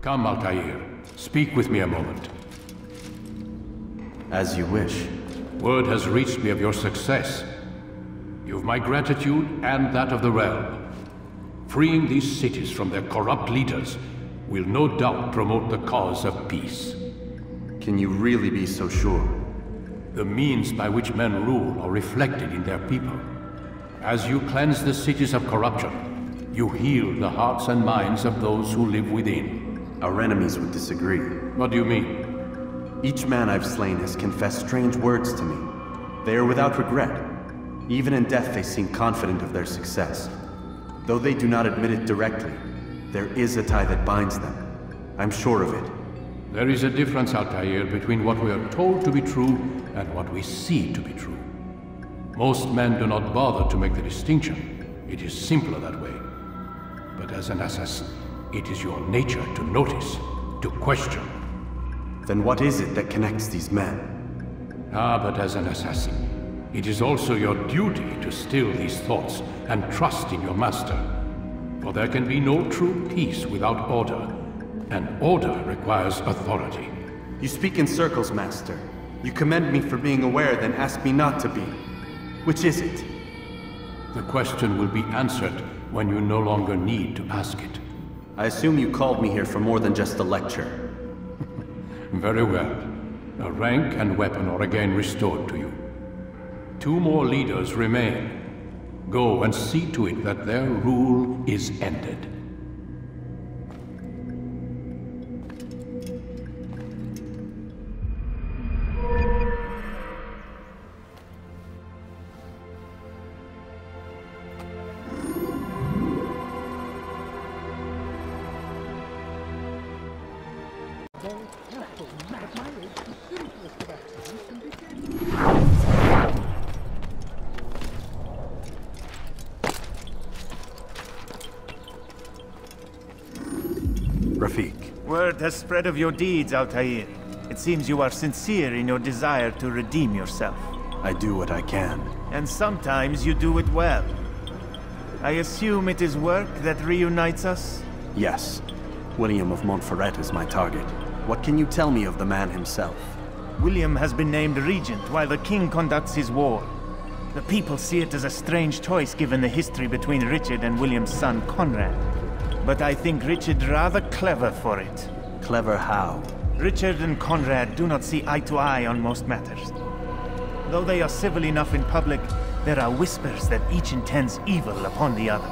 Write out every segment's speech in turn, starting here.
Come, Altair. Speak with me a moment. As you wish. Word has reached me of your success. You've my gratitude and that of the realm. Freeing these cities from their corrupt leaders will no doubt promote the cause of peace. Can you really be so sure? The means by which men rule are reflected in their people. As you cleanse the cities of corruption, you heal the hearts and minds of those who live within. Our enemies would disagree. What do you mean? Each man I've slain has confessed strange words to me. They are without regret. Even in death they seem confident of their success. Though they do not admit it directly, there is a tie that binds them. I'm sure of it. There is a difference, Altair, between what we are told to be true and what we see to be true. Most men do not bother to make the distinction. It is simpler that way. But as an assassin, it is your nature to notice, to question. Then what is it that connects these men? But as an assassin, it is also your duty to still these thoughts and trust in your master. For there can be no true peace without order, and order requires authority. You speak in circles, Master. You commend me for being aware, then ask me not to be. Which is it? The question will be answered when you no longer need to ask it. I assume you called me here for more than just a lecture. Very well. A rank and weapon are again restored to you. 2 more leaders remain. Go and see to it that their rule is ended. Word has spread of your deeds, Altair. It seems you are sincere in your desire to redeem yourself. I do what I can. And sometimes you do it well. I assume it is work that reunites us? Yes. William of Montferrat is my target. What can you tell me of the man himself? William has been named regent while the king conducts his war. The people see it as a strange choice given the history between Richard and William's son Conrad. But I think Richard rather clever for it. Clever how? Richard and Conrad do not see eye to eye on most matters. Though they are civil enough in public, there are whispers that each intends evil upon the other.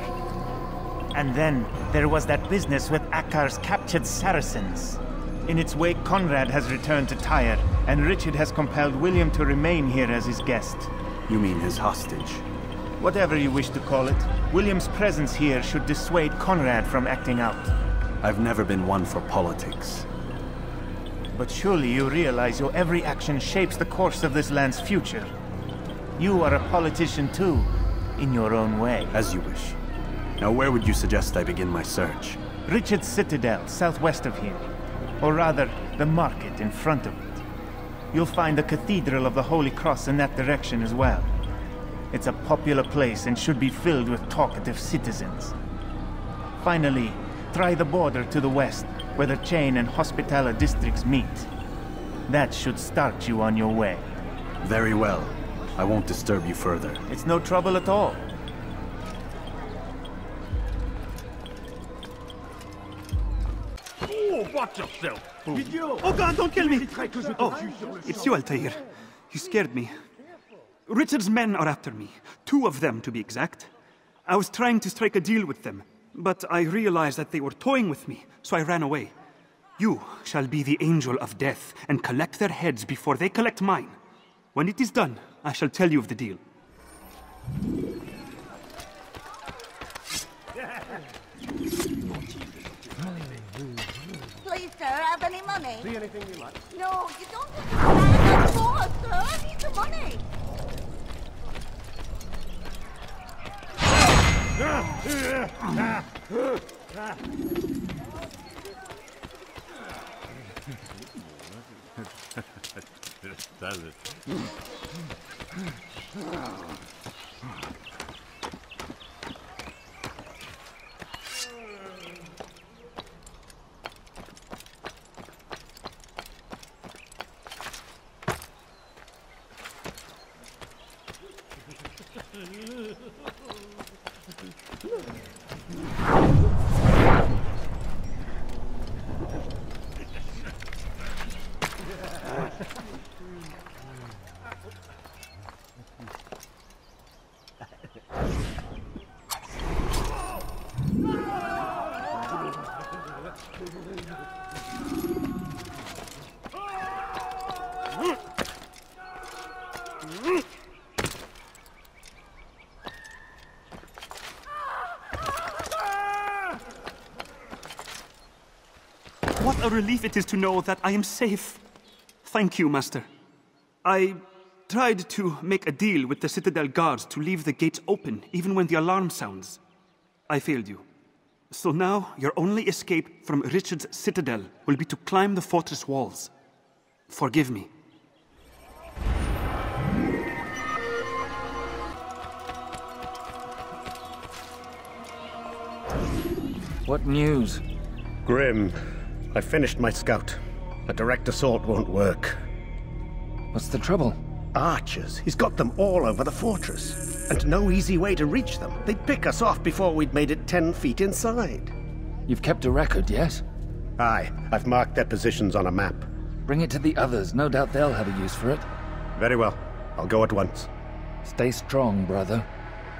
And then, there was that business with Akkar's captured Saracens. In its wake, Conrad has returned to Tyre, and Richard has compelled William to remain here as his guest. You mean his hostage? Whatever you wish to call it, William's presence here should dissuade Conrad from acting out. I've never been one for politics. But surely you realize your every action shapes the course of this land's future. You are a politician too, in your own way. As you wish. Now where would you suggest I begin my search? Richard's Citadel, southwest of here. Or rather, the market in front of it. You'll find the Cathedral of the Holy Cross in that direction as well. It's a popular place and should be filled with talkative citizens. Finally, try the border to the west, where the Chain and Hospitaller districts meet. That should start you on your way. Very well. I won't disturb you further. It's no trouble at all. Oh, watch yourself! Oh God, don't kill me! Oh, it's you, Altair. You scared me. Richard's men are after me. 2 of them, to be exact. I was trying to strike a deal with them, but I realized that they were toying with me, so I ran away. You shall be the angel of death and collect their heads before they collect mine. When it is done, I shall tell you of the deal. Please, sir, have any money? See anything you like? No, you don't have to more, sir. I need the money. What a relief it is to know that I am safe. Thank you, Master. I tried to make a deal with the Citadel guards to leave the gates open, even when the alarm sounds. I failed you. So now, your only escape from Richard's Citadel will be to climb the fortress walls. Forgive me. What news? Grim. I finished my scout. A direct assault won't work. What's the trouble? Archers. He's got them all over the fortress. And no easy way to reach them. They'd pick us off before we'd made it 10 feet inside. You've kept a record, yes? Aye. I've marked their positions on a map. Bring it to the others. No doubt they'll have a use for it. Very well. I'll go at once. Stay strong, brother.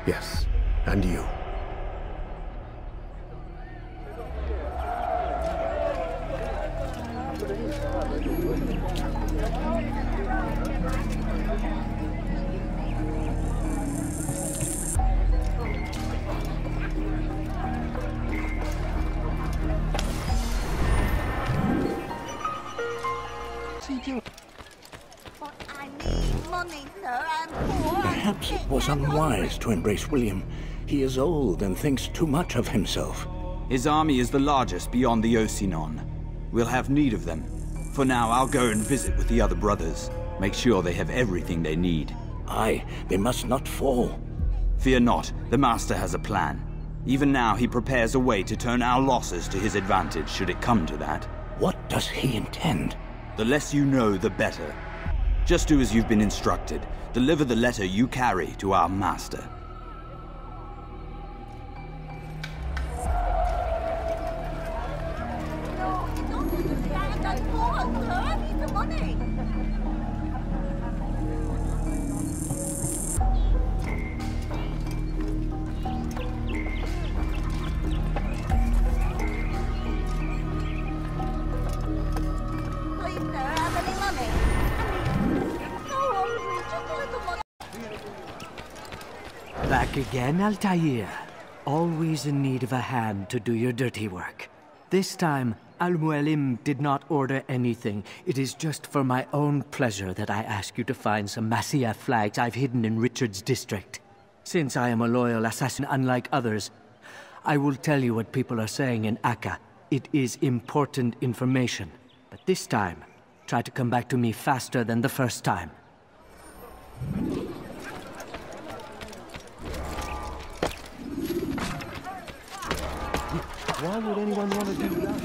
Yes. And you. But I need money, sir. I'm poor. Perhaps it was unwise to embrace William. He is old and thinks too much of himself. His army is the largest beyond the Ocinon. We'll have need of them. For now, I'll go and visit with the other brothers. Make sure they have everything they need. Aye, they must not fall. Fear not, the Master has a plan. Even now, he prepares a way to turn our losses to his advantage, should it come to that. What does he intend? The less you know, the better. Just do as you've been instructed. Deliver the letter you carry to our Master. No, you don't understand. I'm poor, sir. I need the money. Please, sir, have any money? I'm so hungry. Just a little money. Back again, Altair. Always in need of a hand to do your dirty work. This time, Al-Mualim did not order anything. It is just for my own pleasure that I ask you to find some Masyaf flags I've hidden in Richard's district. Since I am a loyal assassin unlike others, I will tell you what people are saying in Akka. It is important information. But this time, try to come back to me faster than the first time. Why would anyone want to do that?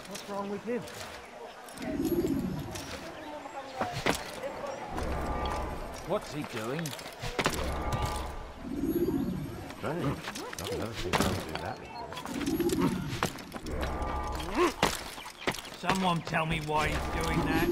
What's wrong with him? What's he doing? Strange. I've never seen him do that before. Someone tell me why he's doing that.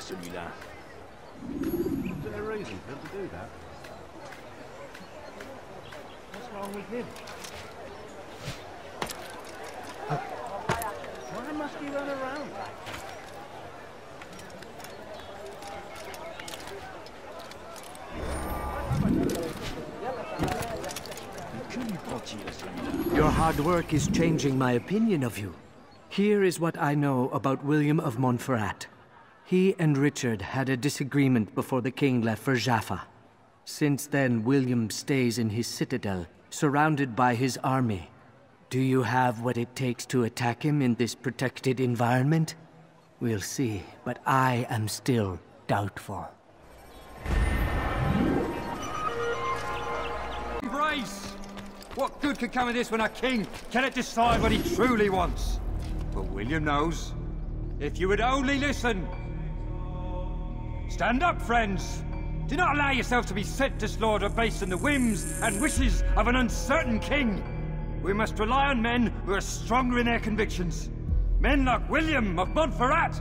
Celui-là. Is there a reason for him to do that? What's wrong with him? Why must he run around like that? Your hard work is changing my opinion of you. Here is what I know about William of Montferrat. He and Richard had a disagreement before the king left for Jaffa. Since then, William stays in his citadel, surrounded by his army. Do you have what it takes to attack him in this protected environment? We'll see, but I am still doubtful. Embrace! What good could come of this when a king cannot decide what he truly wants? But William knows. If you would only listen. Stand up, friends. Do not allow yourself to be sent to slaughter based on the whims and wishes of an uncertain king. We must rely on men who are stronger in their convictions. Men like William of Montferrat!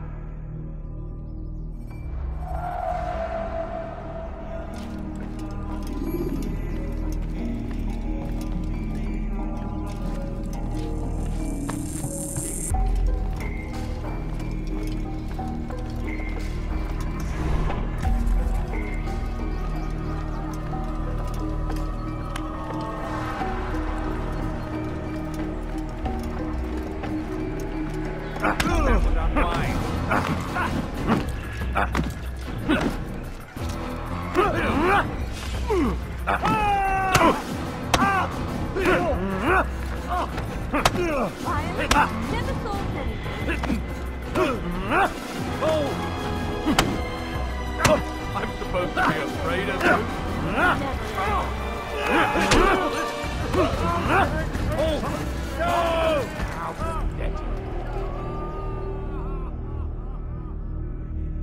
I'm supposed to be afraid of you?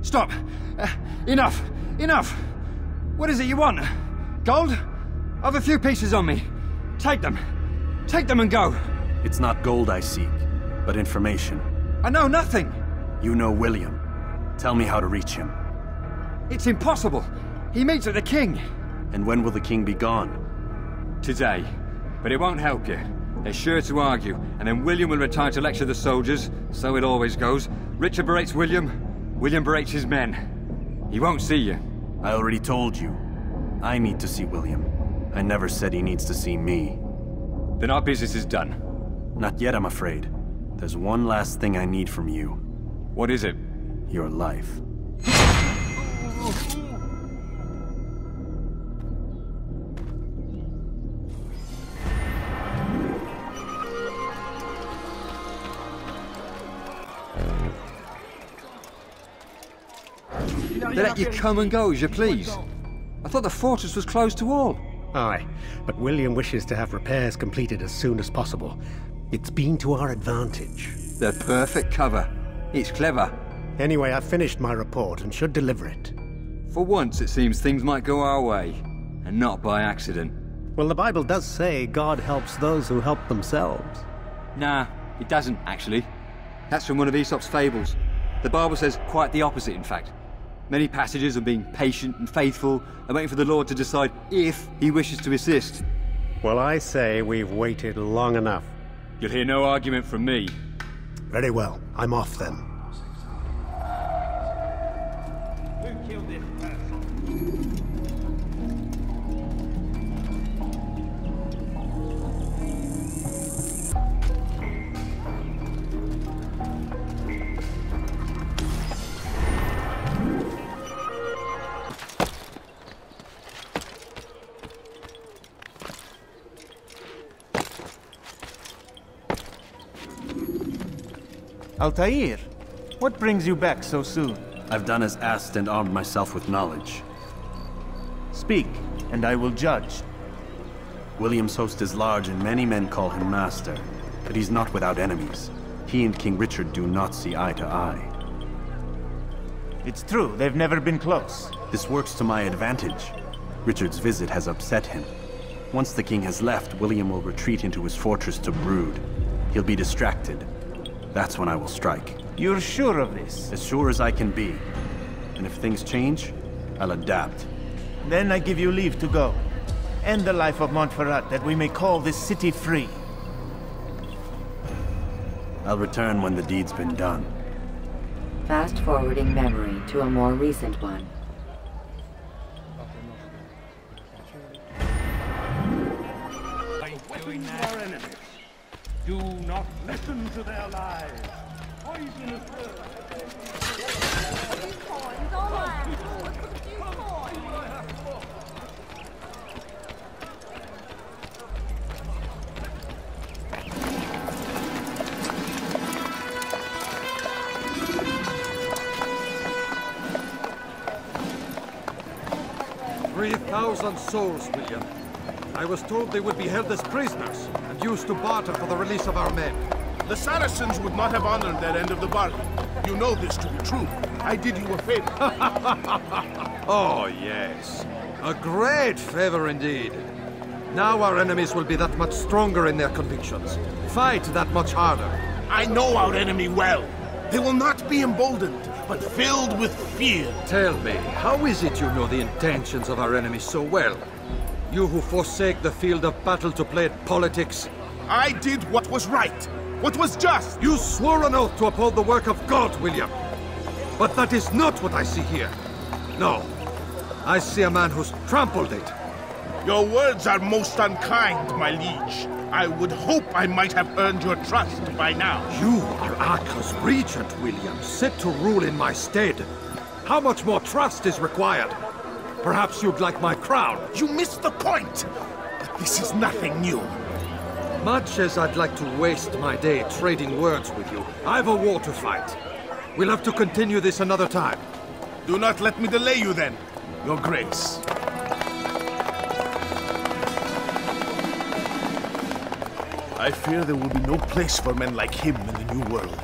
Stop! Enough! Enough! What is it you want? Gold? I've a few pieces on me. Take them. Take them and go. It's not gold I seek, but information. I know nothing. You know William. Tell me how to reach him. It's impossible. He meets with the king. And when will the king be gone? Today. But it won't help you. They're sure to argue, and then William will retire to lecture the soldiers. So it always goes. Richard berates William. William berates his men. He won't see you. I already told you. I need to see William. I never said he needs to see me. Then our business is done. Not yet, I'm afraid. There's one last thing I need from you. What is it? Your life. They let you come and go as you please. I thought the fortress was closed to all. Aye, but William wishes to have repairs completed as soon as possible. It's been to our advantage. The perfect cover. It's clever. Anyway, I've finished my report and should deliver it. For once, it seems things might go our way, and not by accident. Well, the Bible does say God helps those who help themselves. Nah, it doesn't, actually. That's from one of Aesop's fables. The Bible says quite the opposite, in fact. Many passages on being patient and faithful and waiting for the Lord to decide if he wishes to assist. Well, I say we've waited long enough. You'll hear no argument from me. Very well. I'm off then. Who killed this person? Altair, what brings you back so soon? I've done as asked and armed myself with knowledge. Speak, and I will judge. William's host is large and many men call him master, but he's not without enemies. He and King Richard do not see eye to eye. It's true, they've never been close. This works to my advantage. Richard's visit has upset him. Once the king has left, William will retreat into his fortress to brood. He'll be distracted. That's when I will strike. You're sure of this? As sure as I can be. And if things change, I'll adapt. Then I give you leave to go. End the life of Montferrat, that we may call this city free. I'll return when the deed's been done. Fast-forwarding memory to a more recent one. Do not listen to their lies. Poisonous Coins, all right. Coins. 3,000 souls, William. I was told they would be held as prisoners and used to barter for the release of our men. The Saracens would not have honored their end of the bargain. You know this to be true. I did you a favor. Oh, yes. A great favor indeed. Now our enemies will be that much stronger in their convictions. Fight that much harder. I know our enemy well. They will not be emboldened, but filled with fear. Tell me, how is it you know the intentions of our enemy so well? You who forsake the field of battle to play at politics? I did what was right, what was just. You swore an oath to uphold the work of God, William. But that is not what I see here. No. I see a man who's trampled it. Your words are most unkind, my liege. I would hope I might have earned your trust by now. You are Acre's regent, William, set to rule in my stead. How much more trust is required? Perhaps you'd like my crown. You missed the point! But this is nothing new. Much as I'd like to waste my day trading words with you, I've a war to fight. We'll have to continue this another time. Do not let me delay you then, Your Grace. I fear there will be no place for men like him in the New World.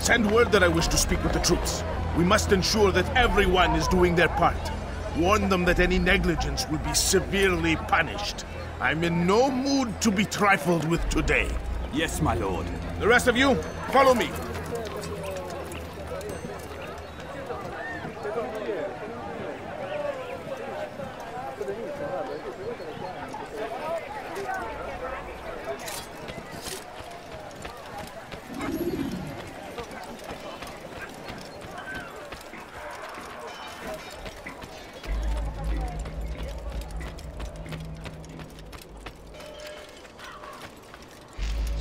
Send word that I wish to speak with the troops. We must ensure that everyone is doing their part. Warn them that any negligence will be severely punished. I'm in no mood to be trifled with today. Yes, my lord. The rest of you, follow me.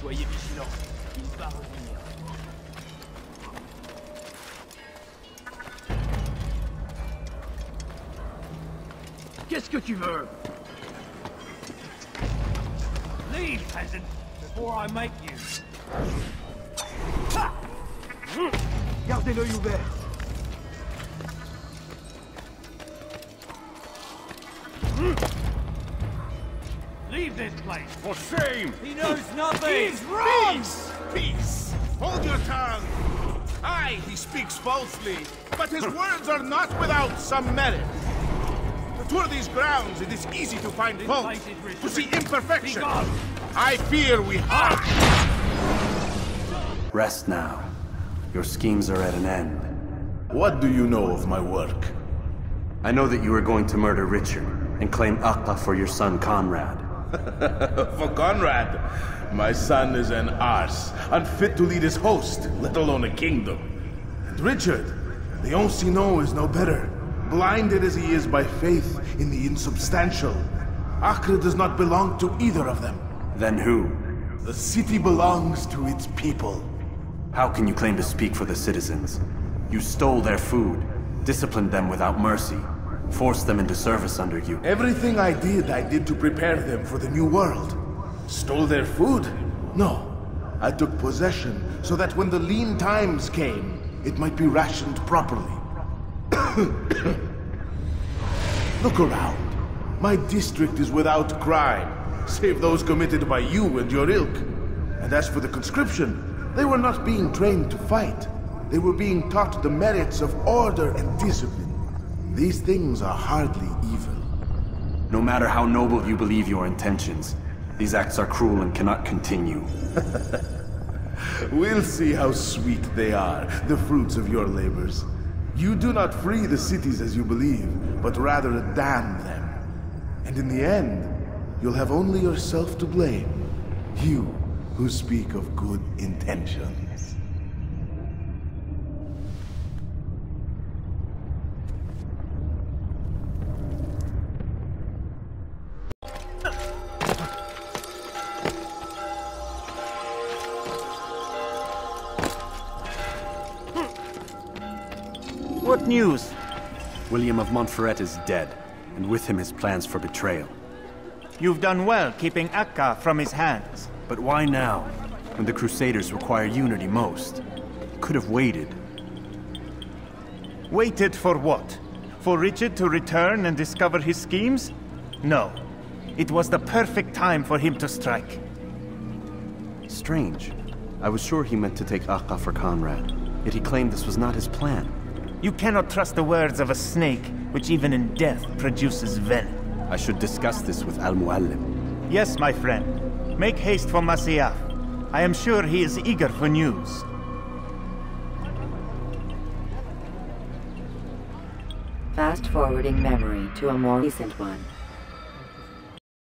Soyez vigilants, il va revenir. Qu'est-ce que tu veux? Leave, peasant, before I make you. Ha! Gardez l'œil ouvert. Leave this place! For shame! He knows nothing! He's wrong! Peace! Peace! Hold your tongue! Aye, he speaks falsely, but his words are not without some merit. To tour these grounds, it is easy to find fault, to see imperfection. I fear we have. Rest now. Your schemes are at an end. What do you know of my work? I know that you are going to murder Richard and claim Acre for your son Conrad. For Conrad, my son is an arse, unfit to lead his host, let alone a kingdom. And Richard, the Ancien is no better, blinded as he is by faith in the insubstantial. Acre does not belong to either of them. Then who? The city belongs to its people. How can you claim to speak for the citizens? You stole their food, disciplined them without mercy, forced them into service under you. Everything I did to prepare them for the new world. Stole their food? No. I took possession so that when the lean times came, it might be rationed properly. Look around. My district is without crime, save those committed by you and your ilk. And as for the conscription, they were not being trained to fight. They were being taught the merits of order and discipline. These things are hardly evil. No matter how noble you believe your intentions, these acts are cruel and cannot continue. We'll see how sweet they are, the fruits of your labors. You do not free the cities as you believe, but rather damn them. And in the end, you'll have only yourself to blame. You who speak of good intentions. What news? William of Montferrat is dead, and with him his plans for betrayal. You've done well keeping Acre from his hands. But why now, when the Crusaders require unity most? Could have waited. Waited for what? For Richard to return and discover his schemes? No. It was the perfect time for him to strike. Strange. I was sure he meant to take Acre for Conrad, yet he claimed this was not his plan. You cannot trust the words of a snake, which even in death produces venom. I should discuss this with Al-Muallim. Yes, my friend. Make haste for Masyaf. I am sure he is eager for news. Fast-forwarding memory to a more recent one.